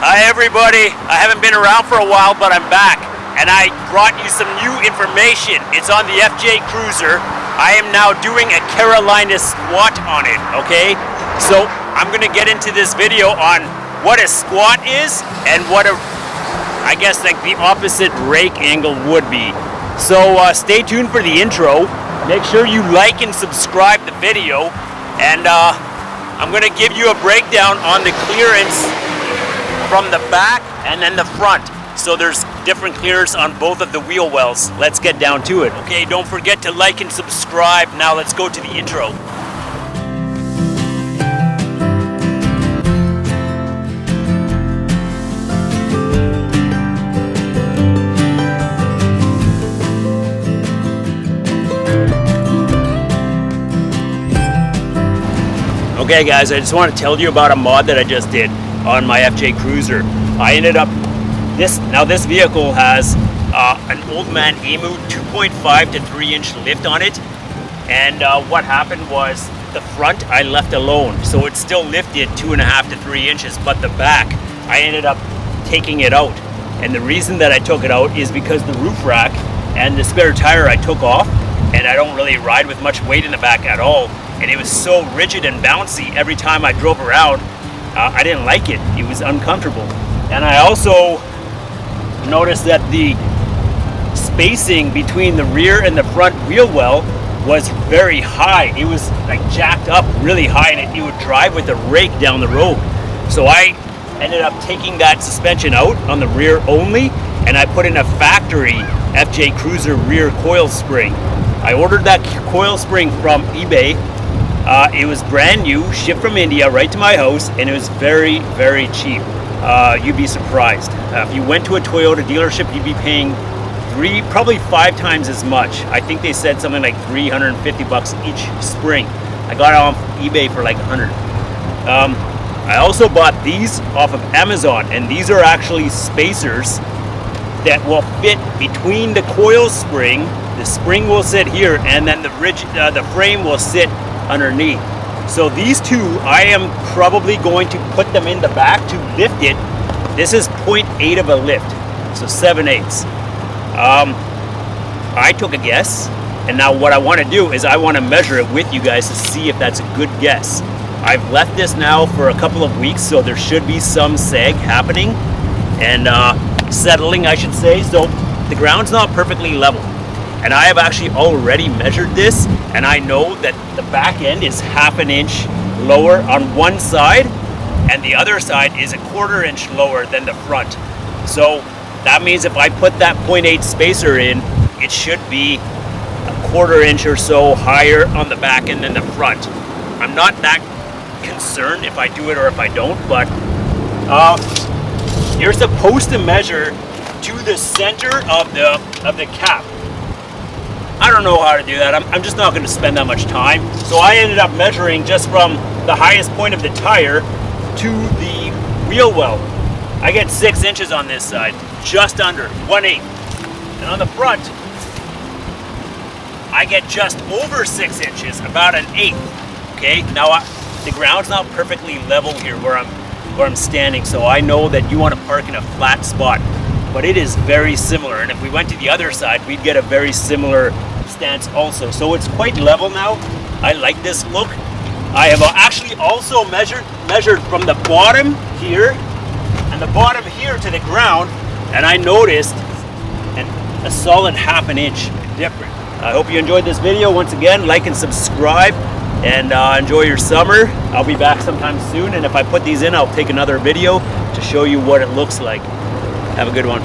Hi everybody, I haven't been around for a while, but I'm back, and I brought you some new information. It's on the FJ Cruiser. I am now doing a Carolina squat on it, okay? So I'm gonna get into this video on what a squat is and what I guess like the opposite rake angle would be. So stay tuned for the intro. Make sure you like and subscribe the video, and I'm gonna give you a breakdown on the clearance from the back and then the front. So there's different clearance on both of the wheel wells. Let's get down to it. Okay, don't forget to like and subscribe. Now let's go to the intro. Okay guys, I just want to tell you about a mod that I just did on my FJ Cruiser. I ended up, this vehicle has an old man EMU 2.5 to 3 inch lift on it, and what happened was the front I left alone, so it's still lifted 2.5 to 3 inches, but the back I ended up taking it out. And the reason that I took it out is because the roof rack and the spare tire I took off, and I don't really ride with much weight in the back at all, and it was so rigid and bouncy every time I drove around. I didn't like it. It was uncomfortable. And I also noticed that the spacing between the rear and the front wheel well was very high. It was like jacked up really high, and it would drive with a rake down the road. So I ended up taking that suspension out on the rear only, and I put in a factory FJ Cruiser rear coil spring. I ordered that coil spring from eBay. It was brand new, shipped from India right to my house, and it was very, very cheap. You'd be surprised. If you went to a Toyota dealership, you'd be paying probably 5 times as much. I think they said something like $350 each spring. I got it on eBay for like 100. I also bought these off of Amazon, and these are actually spacers that will fit between the coil spring. The spring will sit here, and then the frame will sit underneath. So these two, I am probably going to put them in the back to lift it. This is 0.8 of a lift, so 7/8. I took a guess, and now what I want to do is I want to measure it with you guys to see if that's a good guess. I've left this now for a couple of weeks, so there should be some sag happening and settling, I should say. So the ground's not perfectly level. And I have actually already measured this, and I know that the back end is 1/2 inch lower on one side, and the other side is 1/4 inch lower than the front. So that means if I put that 0.8 spacer in, it should be 1/4 inch or so higher on the back end than the front. I'm not that concerned if I do it or if I don't, but you're supposed to measure to the center of the cap. I don't know how to do that. I'm just not going to spend that much time. So I ended up measuring just from the highest point of the tire to the wheel well. I get 6 inches on this side, just under 1/8. And on the front, I get just over 6 inches, about 1/8. Okay, now the ground's not perfectly level here where I'm standing, so I know that you want to park in a flat spot, but it is very similar. And if we went to the other side, we'd get a very similar stance also. So it's quite level now. I like this look. I have actually also measured from the bottom here and the bottom here to the ground, and I noticed a solid 1/2 inch difference. I hope you enjoyed this video. Once again, like and subscribe, and enjoy your summer. I'll be back sometime soon, and if I put these in, I'll take another video to show you what it looks like. Have a good one.